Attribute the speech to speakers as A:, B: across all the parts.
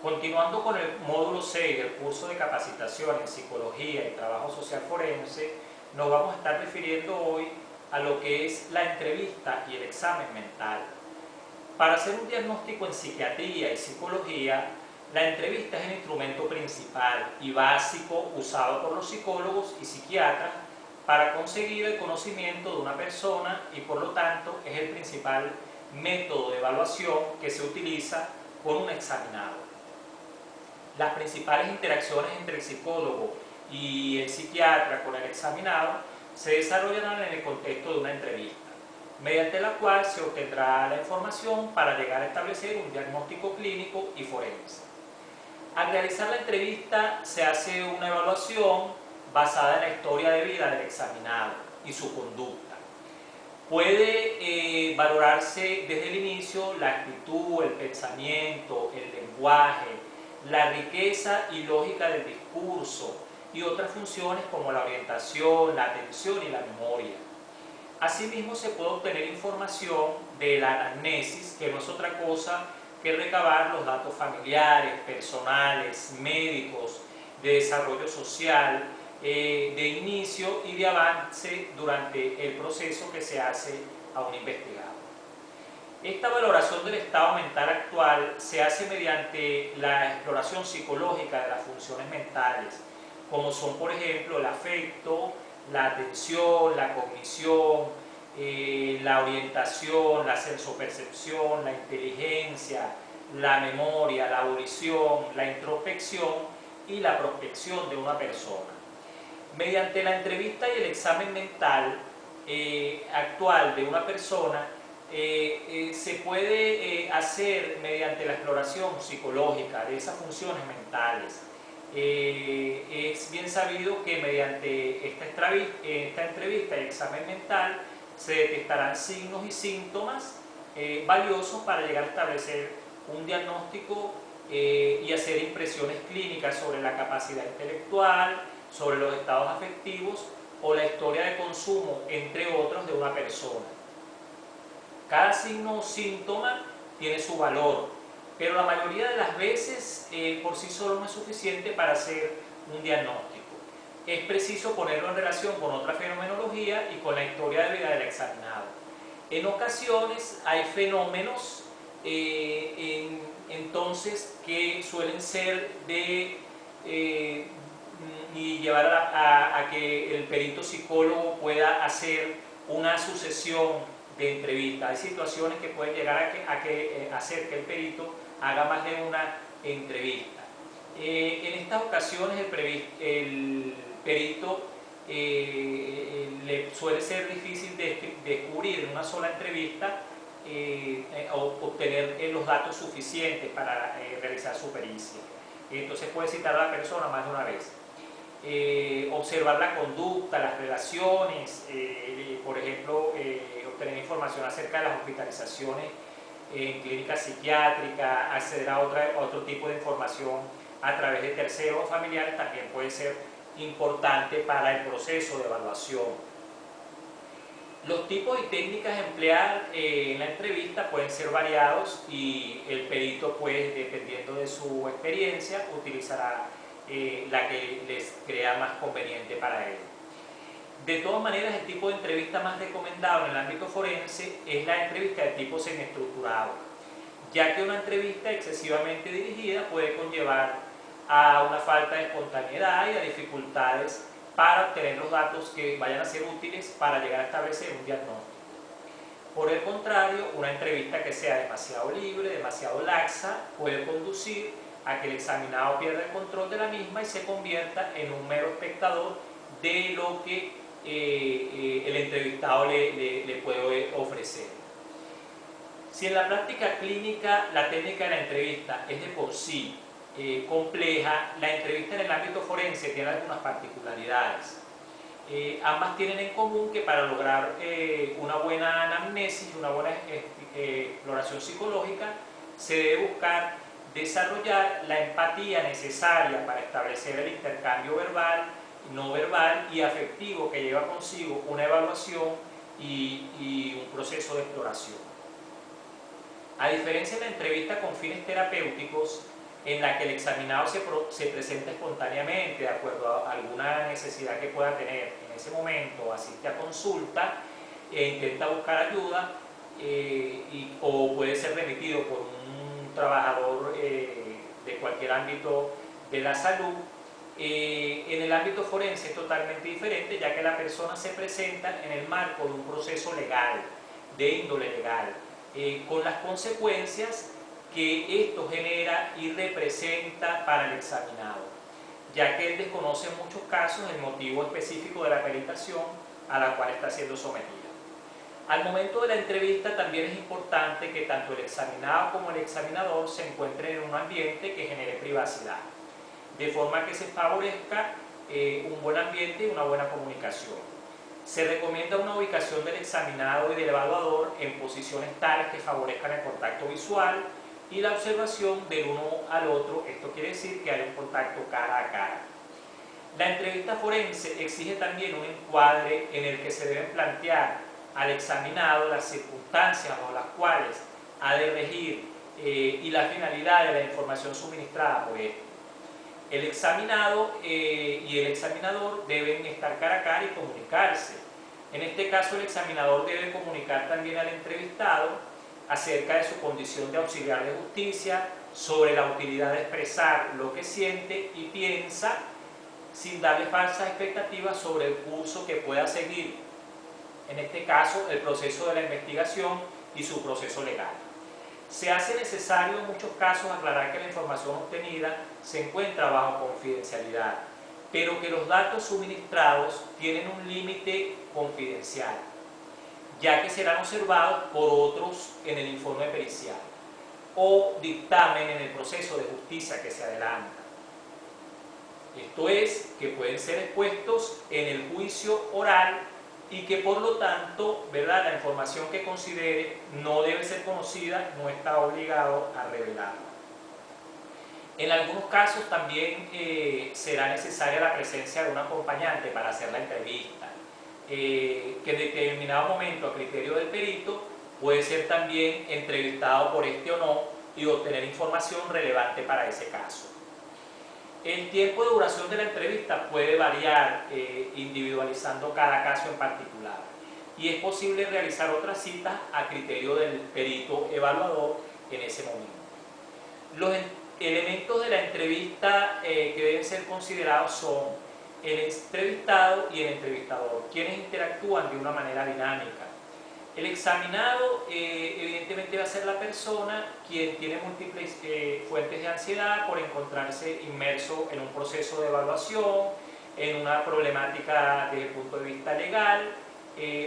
A: Continuando con el módulo 6 del curso de capacitación en psicología y trabajo social forense, nos vamos a estar refiriendo hoy a lo que es la entrevista y el examen mental. Para hacer un diagnóstico en psiquiatría y psicología, la entrevista es el instrumento principal y básico usado por los psicólogos y psiquiatras para conseguir el conocimiento de una persona y por lo tanto es el principal método de evaluación que se utiliza con un examinado. Las principales interacciones entre el psicólogo y el psiquiatra con el examinado se desarrollarán en el contexto de una entrevista, mediante la cual se obtendrá la información para llegar a establecer un diagnóstico clínico y forense. Al realizar la entrevista se hace una evaluación basada en la historia de vida del examinado y su conducta. Puede valorarse desde el inicio la actitud, el pensamiento, el lenguaje, la riqueza y lógica del discurso y otras funciones como la orientación, la atención y la memoria. Asimismo, se puede obtener información de la anamnesis, que no es otra cosa que recabar los datos familiares, personales, médicos, de desarrollo social, de inicio y de avance durante el proceso que se hace a un investigado. Esta valoración del estado mental actual se hace mediante la exploración psicológica de las funciones mentales, como son, por ejemplo, el afecto, la atención, la cognición, la orientación, la sensopercepción, la inteligencia, la memoria, la audición, la introspección y la prospección de una persona. Mediante la entrevista y el examen mental actual de una persona, se puede hacer mediante la exploración psicológica de esas funciones mentales. Es bien sabido que mediante esta entrevista y examen mental se detectarán signos y síntomas valiosos para llegar a establecer un diagnóstico y hacer impresiones clínicas sobre la capacidad intelectual, sobre los estados afectivos o la historia de consumo, entre otros, de una persona. Cada signo o síntoma tiene su valor, pero la mayoría de las veces por sí solo no es suficiente para hacer un diagnóstico. Es preciso ponerlo en relación con otra fenomenología y con la historia de vida del examinado. En ocasiones hay fenómenos entonces que suelen ser de y llevar a que el perito psicólogo pueda hacer una sucesión de entrevistas. Hay situaciones que pueden llegar a hacer que el perito haga más de una entrevista. En estas ocasiones el perito le suele ser difícil descubrir en una sola entrevista obtener los datos suficientes para realizar su pericia. Entonces puede citar a la persona más de una vez. Observar la conducta, las relaciones, por ejemplo, obtener información acerca de las hospitalizaciones en clínicas psiquiátricas, acceder a otro tipo de información a través de terceros o familiares también puede ser importante para el proceso de evaluación. Los tipos y técnicas a emplear en la entrevista pueden ser variados y el perito, pues, dependiendo de su experiencia, utilizará la que les crea más conveniente para él. De todas maneras, el tipo de entrevista más recomendado en el ámbito forense es la entrevista de tipo semiestructurado, ya que una entrevista excesivamente dirigida puede conllevar a una falta de espontaneidad y a dificultades para obtener los datos que vayan a ser útiles para llegar a establecer un diagnóstico. Por el contrario, una entrevista que sea demasiado libre, demasiado laxa, puede conducir a que el examinado pierda el control de la misma y se convierta en un mero espectador de lo que el entrevistado le puede ofrecer. Si en la práctica clínica la técnica de la entrevista es de por sí compleja, la entrevista en el ámbito forense tiene algunas particularidades. Ambas tienen en común que para lograr una buena anamnesis, una buena exploración psicológica, se debe buscar desarrollar la empatía necesaria para establecer el intercambio verbal, no verbal y afectivo que lleva consigo una evaluación y un proceso de exploración. A diferencia de la entrevista con fines terapéuticos, en la que el examinado se presenta espontáneamente de acuerdo a alguna necesidad que pueda tener en ese momento, asiste a consulta e intenta buscar ayuda, o puede ser remitido por un trabajador de cualquier ámbito de la salud. En el ámbito forense es totalmente diferente, ya que la persona se presenta en el marco de un proceso legal, de índole legal, con las consecuencias que esto genera y representa para el examinado, ya que él desconoce en muchos casos el motivo específico de la peritación a la cual está siendo sometida. Al momento de la entrevista también es importante que tanto el examinado como el examinador se encuentren en un ambiente que genere privacidad, de forma que se favorezca un buen ambiente y una buena comunicación. Se recomienda una ubicación del examinado y del evaluador en posiciones tales que favorezcan el contacto visual y la observación del uno al otro. Esto quiere decir que haya un contacto cara a cara. La entrevista forense exige también un encuadre en el que se deben plantear al examinado las circunstancias bajo las cuales ha de regir y la finalidad de la información suministrada por él. El examinado y el examinador deben estar cara a cara y comunicarse. En este caso, el examinador debe comunicar también al entrevistado acerca de su condición de auxiliar de justicia, sobre la utilidad de expresar lo que siente y piensa, sin darle falsas expectativas sobre el curso que pueda seguir, en este caso, el proceso de la investigación y su proceso legal. Se hace necesario en muchos casos aclarar que la información obtenida se encuentra bajo confidencialidad, pero que los datos suministrados tienen un límite confidencial, ya que serán observados por otros en el informe pericial o dictamen en el proceso de justicia que se adelanta. Esto es, que pueden ser expuestos en el juicio oral y que por lo tanto, ¿verdad?, la información que considere no debe ser conocida, no está obligado a revelarla. En algunos casos también será necesaria la presencia de un acompañante para hacer la entrevista, que en determinado momento, a criterio del perito, puede ser también entrevistado por este o no y obtener información relevante para ese caso. El tiempo de duración de la entrevista puede variar individualizando cada caso en particular, y es posible realizar otras citas a criterio del perito evaluador en ese momento. Los elementos de la entrevista que deben ser considerados son el entrevistado y el entrevistador, quienes interactúan de una manera dinámica. El examinado evidentemente va a ser la persona quien tiene múltiples fuentes de ansiedad por encontrarse inmerso en un proceso de evaluación, en una problemática desde el punto de vista legal,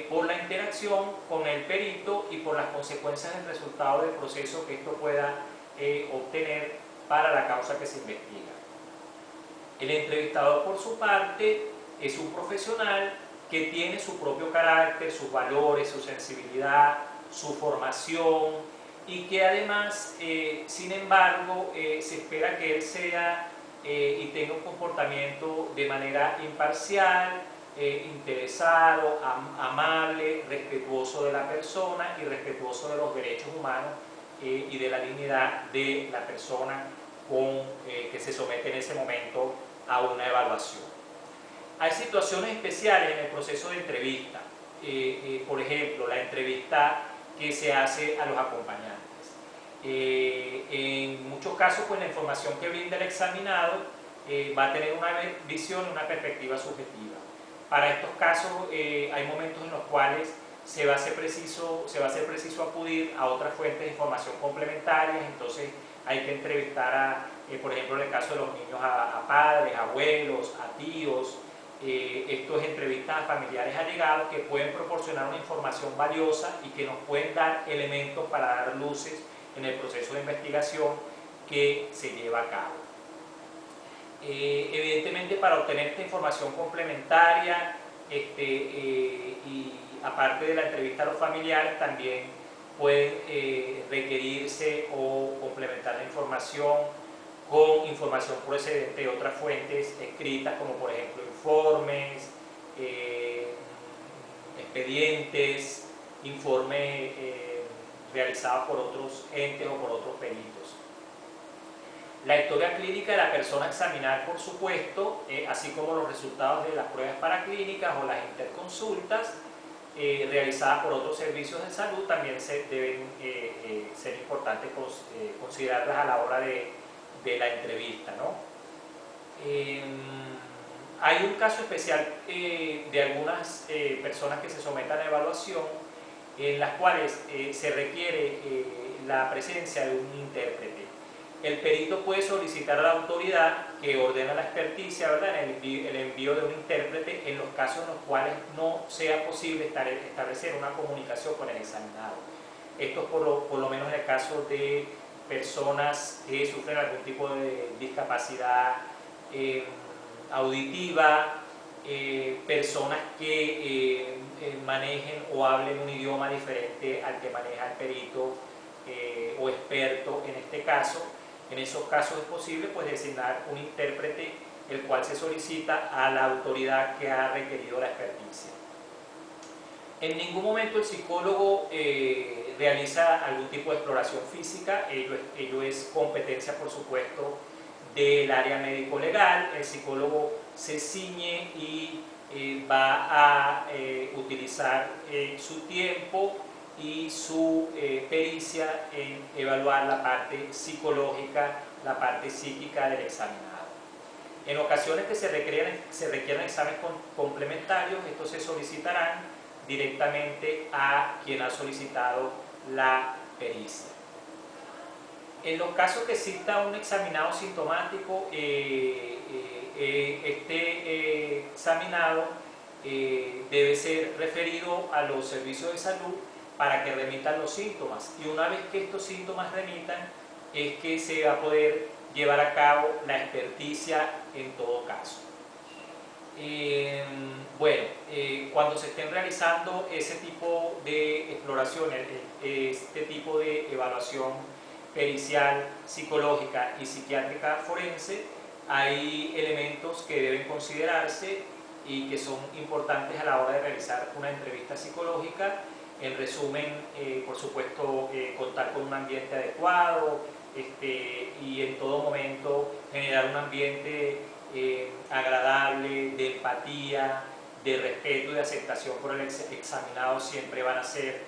A: por la interacción con el perito y por las consecuencias del resultado del proceso que esto pueda obtener para la causa que se investiga. El entrevistador, por su parte, es un profesional que tiene su propio carácter, sus valores, su sensibilidad, su formación, y que además, sin embargo, se espera que él sea y tenga un comportamiento de manera imparcial, interesado, amable, respetuoso de la persona y respetuoso de los derechos humanos y de la dignidad de la persona que se somete en ese momento a una evaluación. Hay situaciones especiales en el proceso de entrevista, por ejemplo, la entrevista que se hace a los acompañantes. En muchos casos, pues la información que brinda el examinado va a tener una visión y una perspectiva subjetiva. Para estos casos hay momentos en los cuales se va a ser preciso acudir a otras fuentes de información complementarias. Entonces hay que entrevistar por ejemplo, en el caso de los niños, a padres, abuelos, a tíos. Esto es entrevistas a familiares allegados que pueden proporcionar una información valiosa y que nos pueden dar elementos para dar luces en el proceso de investigación que se lleva a cabo. Evidentemente, para obtener esta información complementaria y aparte de la entrevista a los familiares, también pueden requerirse o complementar la información con información procedente de otras fuentes escritas, como por ejemplo informes, expedientes, informes realizados por otros entes o por otros peritos. La historia clínica de la persona a examinar, por supuesto, así como los resultados de las pruebas paraclínicas o las interconsultas realizadas por otros servicios de salud, también deben ser importantes considerarlas a la hora de la entrevista, ¿no? Hay un caso especial de algunas personas que se sometan a evaluación en las cuales se requiere la presencia de un intérprete. El perito puede solicitar a la autoridad que ordena la experticia, ¿verdad?, el envío de un intérprete en los casos en los cuales no sea posible establecer una comunicación con el examinado. Esto por lo menos en el caso de personas que sufren algún tipo de discapacidad auditiva, personas que manejen o hablen un idioma diferente al que maneja el perito o experto en este caso. En esos casos es posible pues designar un intérprete, el cual se solicita a la autoridad que ha requerido la experticia. En ningún momento el psicólogo realiza algún tipo de exploración física, ello es competencia, por supuesto, del área médico-legal. El psicólogo se ciñe y va a utilizar su tiempo y su pericia en evaluar la parte psicológica, la parte psíquica del examinado. En ocasiones que se requieren exámenes complementarios, estos se solicitarán directamente a quien ha solicitado la pericia. En los casos que exista un examinado sintomático, este examinado debe ser referido a los servicios de salud para que remitan los síntomas, y una vez que estos síntomas remitan es que se va a poder llevar a cabo la experticia en todo caso. Bueno, cuando se estén realizando ese tipo de exploraciones, este tipo de evaluación pericial, psicológica y psiquiátrica forense, hay elementos que deben considerarse y que son importantes a la hora de realizar una entrevista psicológica. En resumen, por supuesto, contar con un ambiente adecuado y en todo momento generar un ambiente agradable, de empatía, de respeto y de aceptación por el examinado. Siempre van a ser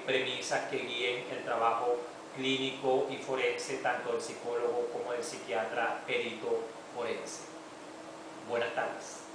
A: premisas que guíen el trabajo clínico y forense, tanto del psicólogo como del psiquiatra perito forense. Buenas tardes.